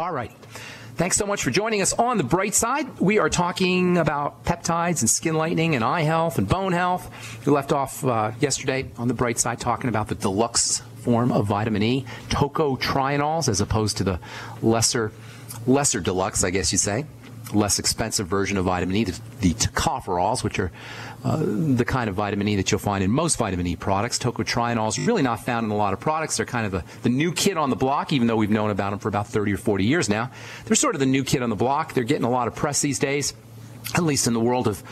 All right. Thanks so much for joining us on The Bright Side. We are talking about peptides and skin lightening and eye health and bone health. We left off yesterday on The Bright Side talking about the deluxe form of vitamin E, tocotrienols, as opposed to the lesser deluxe, I guess you say, less expensive version of vitamin E, the tocopherols, which are the kind of vitamin E that you'll find in most vitamin E products. Tocotrienols are really not found in a lot of products. They're kind of the new kid on the block, even though we've known about them for about 30 or 40 years now. They're sort of the new kid on the block. They're getting a lot of press these days, at least in the world of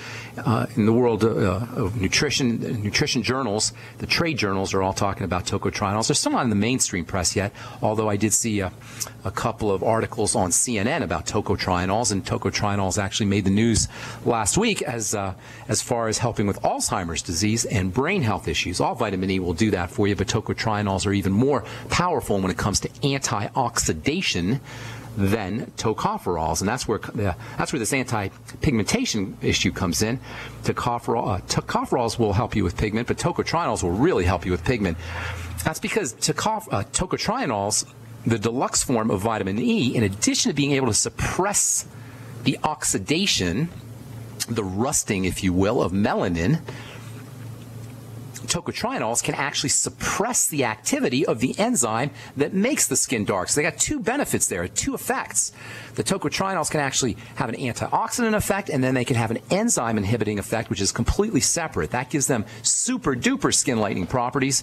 nutrition journals. The trade journals are all talking about tocotrienols. They're still not in the mainstream press yet, although I did see a couple of articles on CNN about tocotrienols, and tocotrienols actually made the news last week as far as helping with Alzheimer's disease and brain health issues. All vitamin E will do that for you, but tocotrienols are even more powerful when it comes to antioxidation than tocopherols, and that's where this anti-pigmentation issue comes in. Tocopherols will help you with pigment, but tocotrienols will really help you with pigment. That's because tocotrienols, the deluxe form of vitamin E, in addition to being able to suppress the oxidation, the rusting, if you will, of melanin, tocotrienols can actually suppress the activity of the enzyme that makes the skin dark. So they got two benefits there, two effects. The tocotrienols can actually have an antioxidant effect, and then they can have an enzyme inhibiting effect, which is completely separate. That gives them super duper skin lightening properties,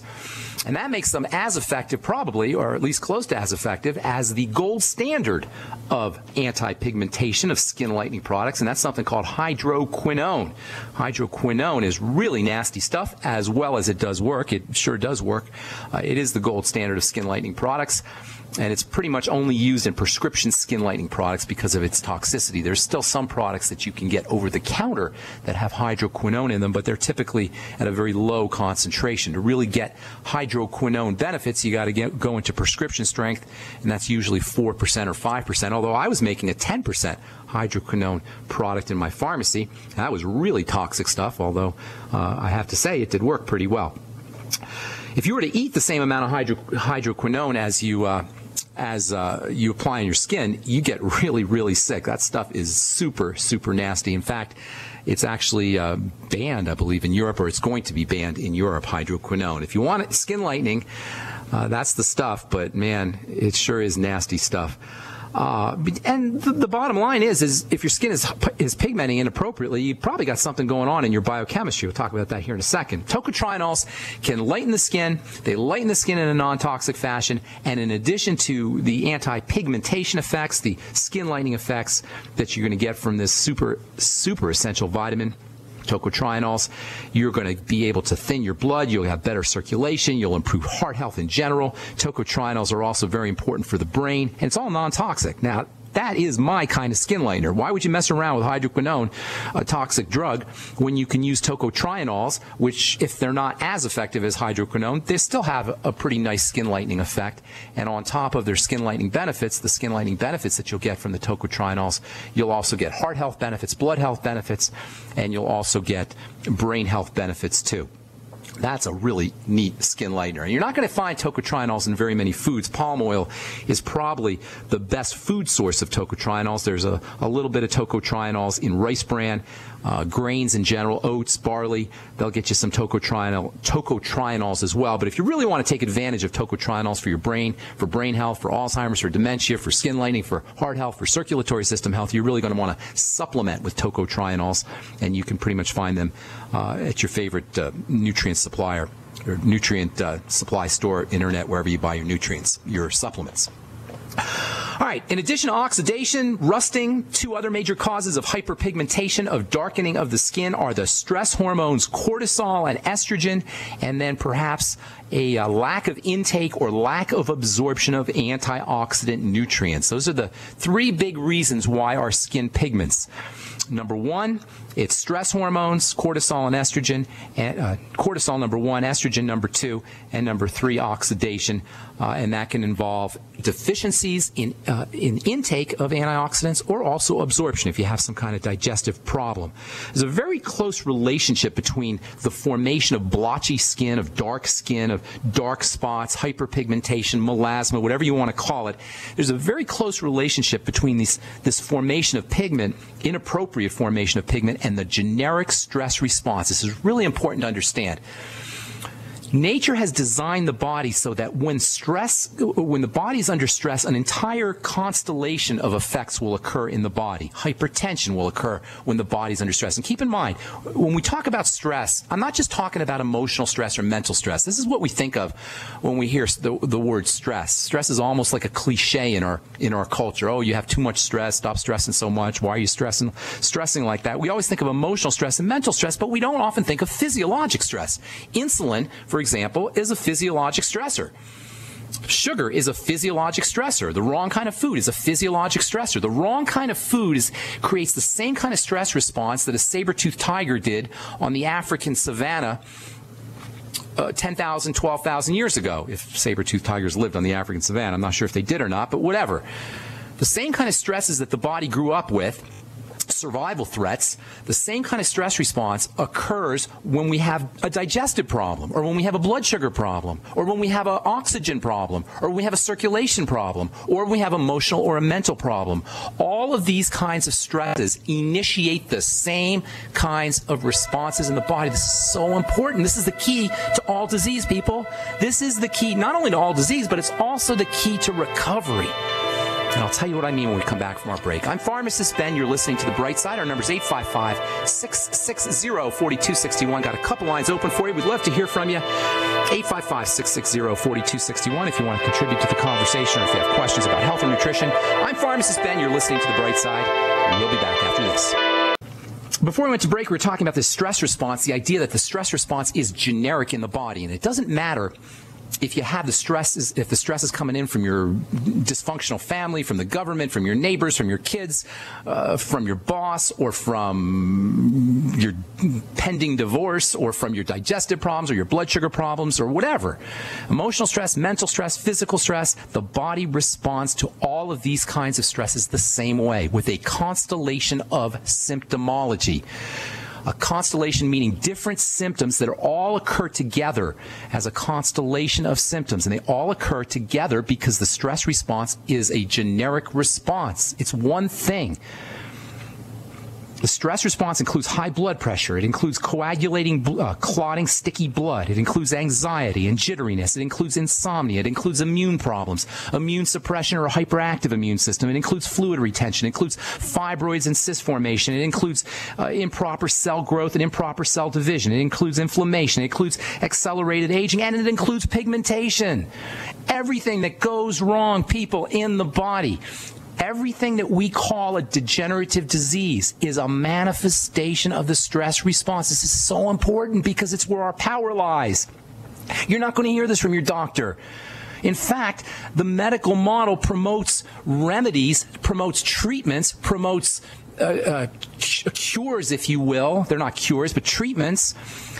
and that makes them as effective, probably, or at least close to as effective, as the gold standard of anti-pigmentation of skin lightening products, and that's something called hydroquinone. Hydroquinone is really nasty stuff, as well as it does work. It sure does work. It is the gold standard of skin lightening products, and it's pretty much only used in prescription skin lightening products because of its toxicity. There's still some products that you can get over the counter that have hydroquinone in them, but they're typically at a very low concentration. To really get hydroquinone benefits, you got to go into prescription strength, and that's usually 4% or 5%, although I was making a 10% hydroquinone product in my pharmacy. That was really toxic stuff, although I have to say it did work pretty well. If you were to eat the same amount of hydroquinone as you apply on your skin, you get really, really sick. That stuff is super, super nasty. In fact, it's actually banned, I believe, in Europe, or it's going to be banned in Europe, hydroquinone. If you want skin lightening, that's the stuff, but man, it sure is nasty stuff. And the bottom line is if your skin is pigmenting inappropriately, you probably got something going on in your biochemistry. We'll talk about that here in a second. Tocotrienols can lighten the skin. They lighten the skin in a non-toxic fashion, and in addition to the anti-pigmentation effects, the skin lightening effects that you're going to get from this super, super essential vitamin, tocotrienols, you're going to be able to thin your blood, you'll have better circulation, you'll improve heart health in general. Tocotrienols are also very important for the brain, and it's all non-toxic. Now, that is my kind of skin lightener. Why would you mess around with hydroquinone, a toxic drug, when you can use tocotrienols, which, if they're not as effective as hydroquinone, they still have a pretty nice skin lightening effect. And on top of their skin lightening benefits, the skin lightening benefits that you'll get from the tocotrienols, you'll also get heart health benefits, blood health benefits, and you'll also get brain health benefits too. That's a really neat skin lightener. And you're not going to find tocotrienols in very many foods. Palm oil is probably the best food source of tocotrienols. There's a little bit of tocotrienols in rice bran, grains in general, oats, barley. They'll get you some tocotrienols as well. But if you really want to take advantage of tocotrienols for your brain, for brain health, for Alzheimer's, for dementia, for skin lightening, for heart health, for circulatory system health, you're really going to want to supplement with tocotrienols, and you can pretty much find them at your favorite nutrient supplier or nutrient supply store, internet, wherever you buy your nutrients, your supplements. All right, in addition to oxidation, rusting, two other major causes of hyperpigmentation, of darkening of the skin, are the stress hormones cortisol and estrogen, and then perhaps a lack of intake or lack of absorption of antioxidant nutrients. Those are the three big reasons why our skin pigments. Number one, It's stress hormones, cortisol and estrogen, and cortisol number 1, estrogen number 2, and number 3, oxidation, and that can involve deficiencies in intake of antioxidants or also absorption if you have some kind of digestive problem. There's a very close relationship between the formation of blotchy skin, of dark spots, hyperpigmentation, melasma, whatever you want to call it. There's a very close relationship between this formation of pigment, inappropriate formation of pigment, and the generic stress response. This is really important to understand. Nature has designed the body so that when the body is under stress, an entire constellation of effects will occur in the body. Hypertension will occur when the body's under stress. And keep in mind, when we talk about stress, I'm not just talking about emotional stress or mental stress. This is what we think of when we hear the word stress. Stress is almost like a cliche in our culture. Oh, you have too much stress. Stop stressing so much. Why are you stressing like that? We always think of emotional stress and mental stress, but we don't often think of physiologic stress. Insulin, for example, is a physiologic stressor. Sugar is a physiologic stressor. The wrong kind of food is a physiologic stressor. The wrong kind of food creates the same kind of stress response that a saber-toothed tiger did on the African savanna 10,000, 12,000 years ago. If saber-toothed tigers lived on the African savanna, I'm not sure if they did or not, but whatever. The same kind of stresses that the body grew up with, survival threats, the same kind of stress response occurs when we have a digestive problem, or when we have a blood sugar problem, or when we have an oxygen problem, or when we have a circulation problem, or when we have emotional or a mental problem. All of these kinds of stresses initiate the same kinds of responses in the body. This is so important. This is the key to all disease, people. This is the key not only to all disease, but it's also the key to recovery. And I'll tell you what I mean when we come back from our break. I'm Pharmacist Ben. You're listening to The Bright Side. Our number's 855-660-4261. Got a couple lines open for you. We'd love to hear from you. 855-660-4261 if you want to contribute to the conversation or if you have questions about health or nutrition. I'm Pharmacist Ben. You're listening to The Bright Side. And we'll be back after this. Before we went to break, we were talking about the stress response, the idea that the stress response is generic in the body. And it doesn't matter if you have the stresses, if the stress is coming in from your dysfunctional family, from the government, from your neighbors, from your kids, from your boss, or from your pending divorce, or from your digestive problems, or your blood sugar problems, or whatever. Emotional stress, mental stress, physical stress, the body responds to all of these kinds of stresses the same way, with a constellation of symptomology. A constellation meaning different symptoms that all occur together as a constellation of symptoms. And they all occur together because the stress response is a generic response. It's one thing. The stress response includes high blood pressure. It includes coagulating, clotting, sticky blood. It includes anxiety and jitteriness. It includes insomnia. It includes immune problems, immune suppression or a hyperactive immune system. It includes fluid retention. It includes fibroids and cyst formation. It includes improper cell growth and improper cell division. It includes inflammation. It includes accelerated aging. And it includes pigmentation. Everything that goes wrong, people, in the body. Everything that we call a degenerative disease is a manifestation of the stress response. This is so important because it's where our power lies. You're not going to hear this from your doctor. In fact, the medical model promotes remedies, promotes treatments, promotes cures, if you will. They're not cures, but treatments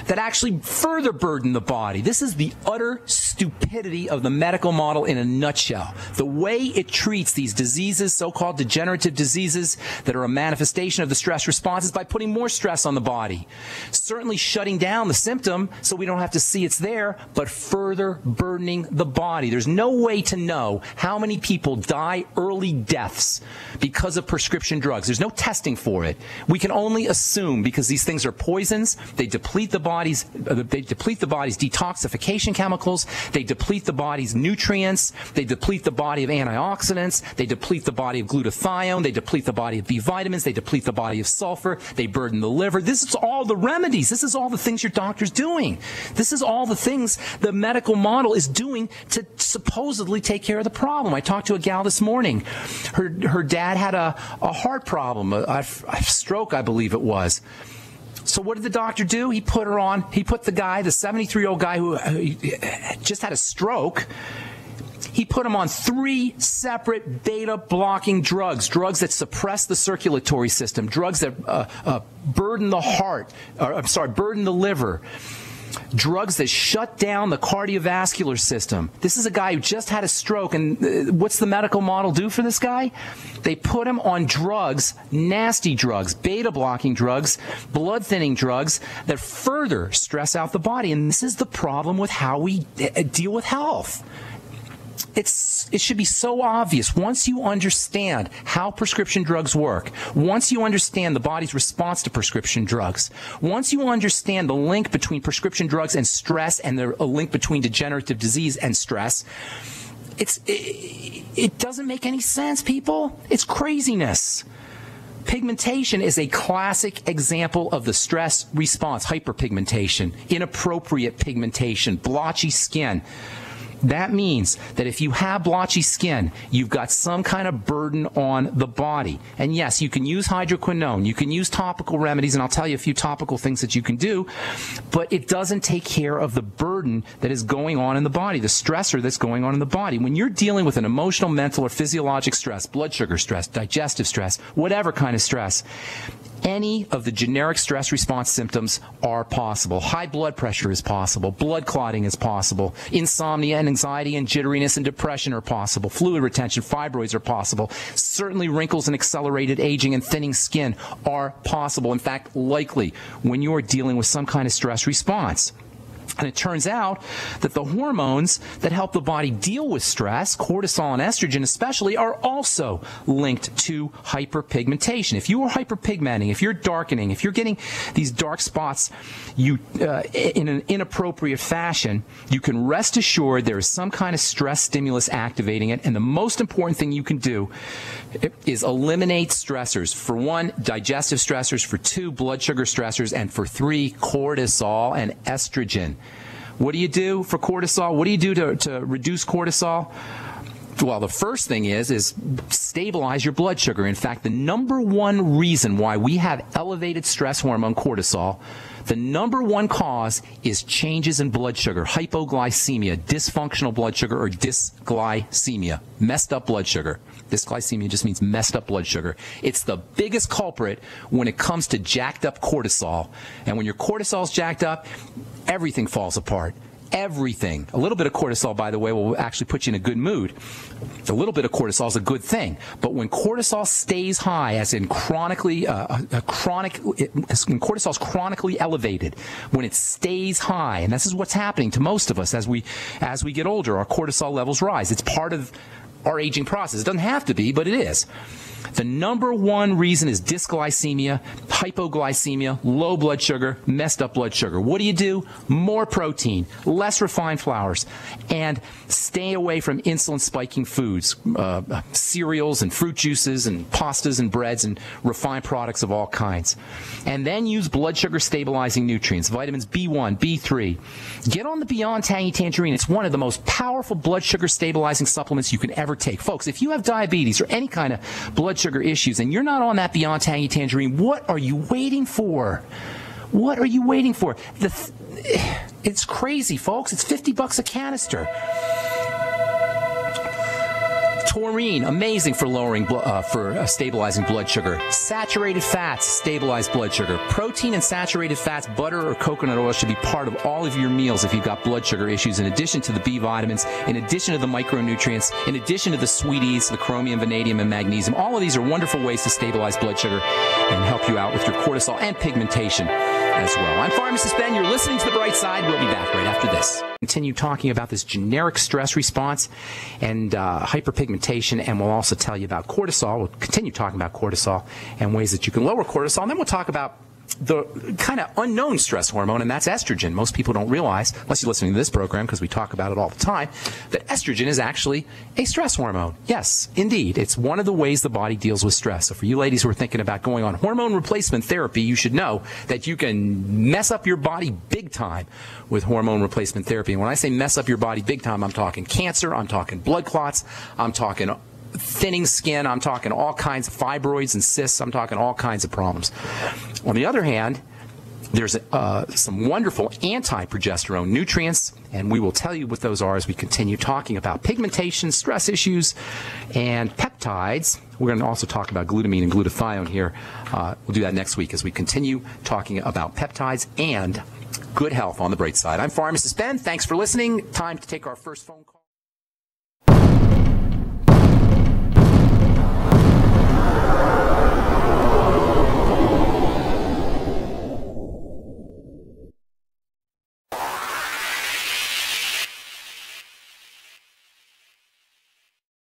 that actually further burden the body. This is the utter stupidity of the medical model in a nutshell. The way it treats these diseases, so-called degenerative diseases that are a manifestation of the stress response, is by putting more stress on the body. Certainly shutting down the symptom so we don't have to see it's there, but further burdening the body. There's no way to know how many people die early deaths because of prescription drugs. There's no testing for it. We can only assume because these things are poisons. They deplete the body's detoxification chemicals. They deplete the body's nutrients. They deplete the body of antioxidants. They deplete the body of glutathione. They deplete the body of B vitamins. They deplete the body of sulfur. They burden the liver. This is all the remedies. This is all the things your doctor's doing. This is all the things the medical model is doing to supposedly take care of the problem. I talked to a gal this morning. Her dad had a heart problem, a stroke, I believe it was. So what did the doctor do? He put the 73-year-old guy who just had a stroke, he He put them on 3 separate beta-blocking drugs, drugs that suppress the circulatory system, drugs that burden the heart, burden the liver, drugs that shut down the cardiovascular system. This is a guy who just had a stroke, and what's the medical model do for this guy? They put him on drugs, nasty drugs, beta-blocking drugs, blood-thinning drugs that further stress out the body. And this is the problem with how we deal with health. It should be so obvious. Once you understand how prescription drugs work, once you understand the body's response to prescription drugs, once you understand the link between prescription drugs and stress and the link between degenerative disease and stress, it doesn't make any sense, people. It's craziness. Pigmentation is a classic example of the stress response, hyperpigmentation, inappropriate pigmentation, blotchy skin. That means that if you have blotchy skin, you've got some kind of burden on the body. And yes, you can use hydroquinone, you can use topical remedies, and I'll tell you a few topical things that you can do, but it doesn't take care of the burden that is going on in the body, the stressor that's going on in the body. When you're dealing with an emotional, mental, or physiologic stress, blood sugar stress, digestive stress, whatever kind of stress, any of the generic stress response symptoms are possible. High blood pressure is possible. Blood clotting is possible. Insomnia and anxiety and jitteriness and depression are possible. Fluid retention, fibroids are possible. Certainly wrinkles and accelerated aging and thinning skin are possible. In fact, likely when you are dealing with some kind of stress response. And it turns out that the hormones that help the body deal with stress, cortisol and estrogen especially, are also linked to hyperpigmentation. If you are hyperpigmenting, if you're darkening, if you're getting these dark spots in an inappropriate fashion, you can rest assured there is some kind of stress stimulus activating it. And the most important thing you can do is eliminate stressors. For 1, digestive stressors. For 2, blood sugar stressors. And for 3, cortisol and estrogen. What do you do for cortisol? What do you do to reduce cortisol? Well, the first thing is stabilize your blood sugar. In fact, the #1 reason why we have elevated stress hormone cortisol, the #1 cause is changes in blood sugar, hypoglycemia, dysfunctional blood sugar, or dysglycemia, messed up blood sugar. Dysglycemia just means messed up blood sugar. It's the biggest culprit when it comes to jacked up cortisol. And when your cortisol's jacked up, everything falls apart. Everything. A little bit of cortisol, by the way, will actually put you in a good mood. A little bit of cortisol is a good thing. But when cortisol stays high, as in when cortisol is chronically elevated, when it stays high, and this is what's happening to most of us as we get older, our cortisol levels rise. It's part of our aging process. It doesn't have to be, but it is. The #1 reason is dysglycemia, hypoglycemia, low blood sugar, messed up blood sugar. What do? More protein, less refined flours, and stay away from insulin-spiking foods, cereals and fruit juices and pastas and breads and refined products of all kinds. And then use blood sugar stabilizing nutrients, vitamins B1, B3. Get on the Beyond Tangy Tangerine. It's one of the most powerful blood sugar stabilizing supplements you can ever take. Folks, if you have diabetes or any kind of blood sugar issues and you're not on that Beyond Tangy Tangerine, what are you waiting for? What are you waiting for? It's crazy, folks. It's $50 a canister. Taurine, amazing for lowering, stabilizing blood sugar. Saturated fats stabilize blood sugar. Protein and saturated fats, butter or coconut oil should be part of all of your meals if you've got blood sugar issues, in addition to the B vitamins, in addition to the micronutrients, in addition to the sweeties, the chromium, vanadium, and magnesium. All of these are wonderful ways to stabilize blood sugar and help you out with your cortisol and pigmentation as well. I'm Pharmacist Ben. You're listening to The Bright Side. We'll be back right after this. Continue talking about this generic stress response and hyperpigmentation, and we'll also tell you about cortisol. We'll continue talking about cortisol and ways that you can lower cortisol, and then we'll talk about the kind of unknown stress hormone, and that's estrogen. Most people don't realize, unless you're listening to this program, because we talk about it all the time, that estrogen is actually a stress hormone. Yes, indeed. It's one of the ways the body deals with stress. So for you ladies who are thinking about going on hormone replacement therapy, you should know that you can mess up your body big time with hormone replacement therapy. And when I say mess up your body big time, I'm talking cancer, I'm talking blood clots, I'm talking thinning skin, I'm talking all kinds of fibroids and cysts, I'm talking all kinds of problems. On the other hand, There's some wonderful anti-progesterone nutrients, and we will tell you what those are as we continue talking about pigmentation, stress issues, and peptides. We're going to also talk about glutamine and glutathione here. We'll do that next week as we continue talking about peptides and good health on the bright side. I'm Pharmacist Ben. Thanks for listening. Time to take our first phone call.